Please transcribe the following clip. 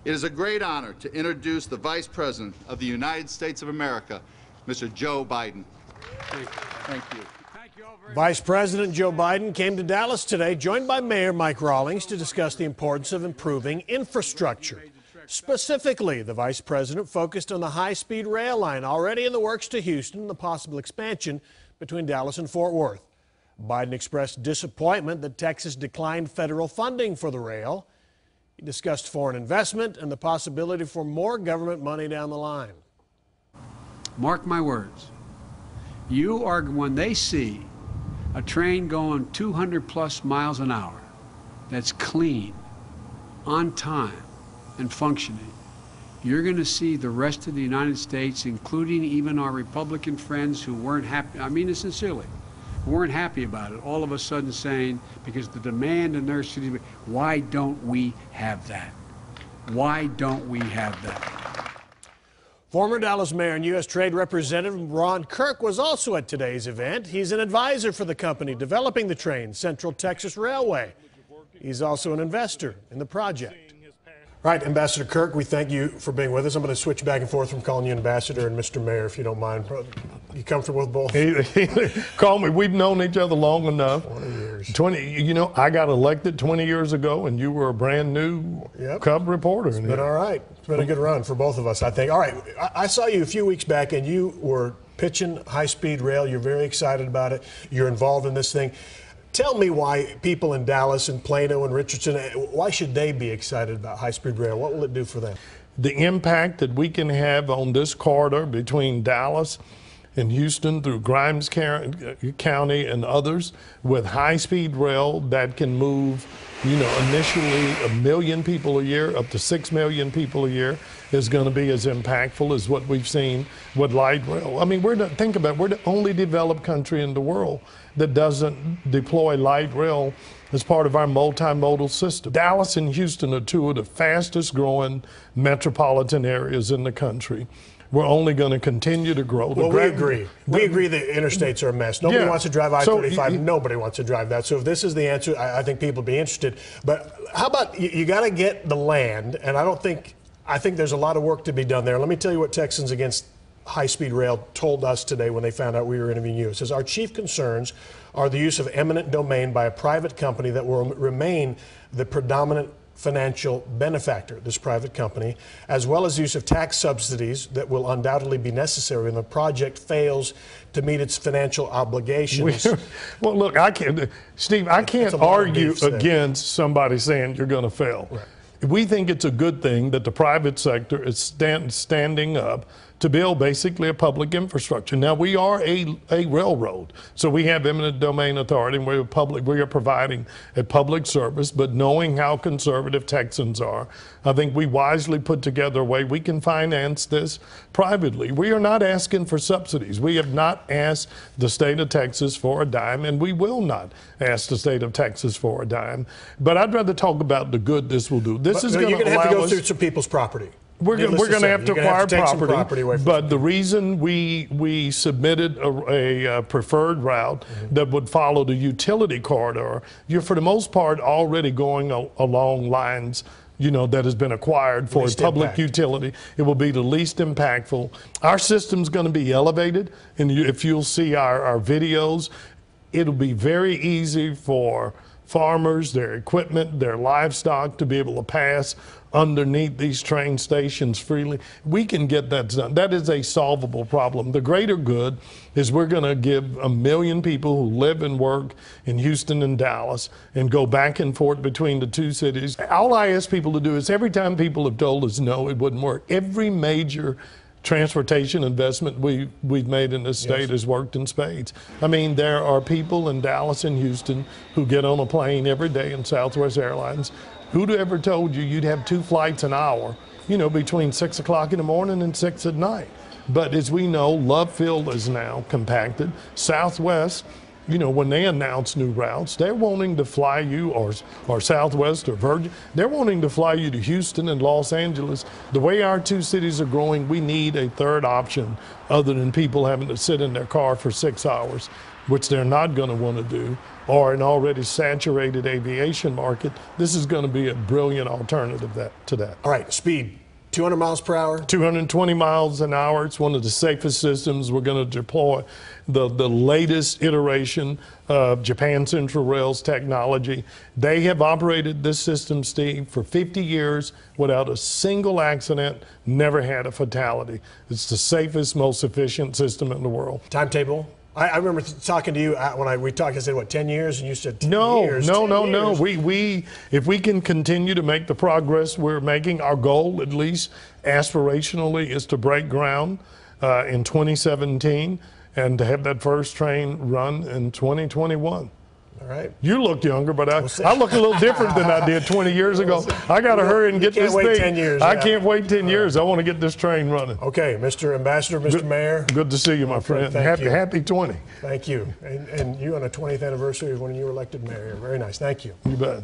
It is a great honor to introduce the Vice President of the United States of America, Mr. Joe Biden. Thank you. Vice President Joe Biden came to Dallas today, joined by Mayor Mike Rawlings, to discuss the importance of improving infrastructure. Specifically, the Vice President focused on the high-speed rail line already in the works to Houston and the possible expansion between Dallas and Fort Worth. Biden expressed disappointment that Texas declined federal funding for the rail. He discussed foreign investment and the possibility for more government money down the line. Mark my words. When they see a train going 200+ miles an hour that's clean, on time, and functioning, you're going to see the rest of the United States, including even our Republican friends who weren't happy, I mean it sincerely, weren't happy about it, all of a sudden saying, because the demand in their city, why don't we have that? Why don't we have that? Former Dallas Mayor and U.S. Trade Representative Ron Kirk was also at today's event. He's an advisor for the company developing the train, Central Texas Railway. He's also an investor in the project. Right, Ambassador Kirk, we thank you for being with us. I'm going to switch back and forth from calling you Ambassador and Mr. Mayor, if you don't mind. You comfortable with both? Call me. We've known each other long enough. 20 years. 20. You know, I got elected 20 years ago, and you were a brand new Cub reporter. It's been all right. It's been a good run for both of us, I think. All right, I saw you a few weeks back, and you were pitching high-speed rail. You're very excited about it. You're involved in this thing. Tell me why people in Dallas and Plano and Richardson, why should they be excited about high-speed rail? What will it do for them? The impact that we can have on this corridor between Dallas and Houston through Grimes County and others with high-speed rail that can move, you know, initially 1 million people a year up to 6 million people a year is going to be as impactful as what we've seen with light rail. I mean, we're the only developed country in the world that doesn't deploy light rail as part of our multimodal system. Dallas and Houston are two of the fastest growing metropolitan areas in the country. We're only going to continue to grow. Well, we agree. We agree that interstates are a mess. Nobody wants to drive I-35. Nobody wants to drive that. So if this is the answer, I think people would be interested. But how about you got to get the land, and I think there's a lot of work to be done there. Let me tell you what Texans Against High-Speed Rail told us today when they found out we were interviewing you. It says, our chief concerns are the use of eminent domain by a private company that will remain the predominant financial benefactor, this private company, as well as the use of tax subsidies that will undoubtedly be necessary when the project fails to meet its financial obligations. Well, look, Steve, I can't argue against somebody saying you're going to fail. Right. We think it's a good thing that the private sector is standing up to build basically a public infrastructure. Now, we are a railroad, so we have eminent domain authority, and we are providing a public service, but knowing how conservative Texans are, I think we wisely put together a way we can finance this privately. We are not asking for subsidies. We have not asked the state of Texas for a dime, and we will not ask the state of Texas for a dime. But I'd rather talk about the good this will do. This is going to have to go through some people's property. We're going to have to acquire property, but the reason we submitted a preferred route that would follow the utility corridor, you're for the most part already going along lines, you know, that has been acquired for a public utility. It will be the least impactful. Our system's going to be elevated, and if you'll see our videos, it'll be very easy for farmers, their equipment, their livestock to be able to pass underneath these train stations freely. We can get that done. That is a solvable problem. The greater good is we're going to give 1 million people who live and work in Houston and Dallas and go back and forth between the two cities. All I ask people to do is, every time people have told us no, it wouldn't work, every major transportation investment we've made in this state has worked in spades. I mean, there are people in Dallas and Houston who get on a plane every day in Southwest Airlines. Who'd ever told you you'd have 2 flights an hour, you know, between 6 o'clock in the morning and 6 at night? But as we know, Love Field is now compacted. Southwest, you know, when they announce new routes, they're wanting to fly you, or Southwest or Virgin, they're wanting to fly you to Houston and Los Angeles. The way our two cities are growing, we need a third option other than people having to sit in their car for 6 hours which they're not going to want to do, or an already saturated aviation market, this is going to be a brilliant alternative to that. All right, speed. 200 miles per hour? 220 miles an hour. It's one of the safest systems. We're going to deploy the latest iteration of Japan Central Rail's technology. They have operated this system, Steve, for 50 years without a single accident, never had a fatality. It's the safest, most efficient system in the world. Timetable? I remember talking to you when we talked. I said, what, 10 years? And you said 10 years. No. If we can continue to make the progress we're making, our goal, at least aspirationally, is to break ground in 2017 and to have that first train run in 2021. All right. You look younger, but I look a little different than I did 20 years ago. I got to hurry and get this thing. 10 years. I can't wait 10 years. I want to get this train running. Okay, Mr. Ambassador, Mr. Mayor. Good to see you, my friend. Happy 20. Thank you. And you on the 20th anniversary of when you were elected mayor. Very nice. Thank you. You bet.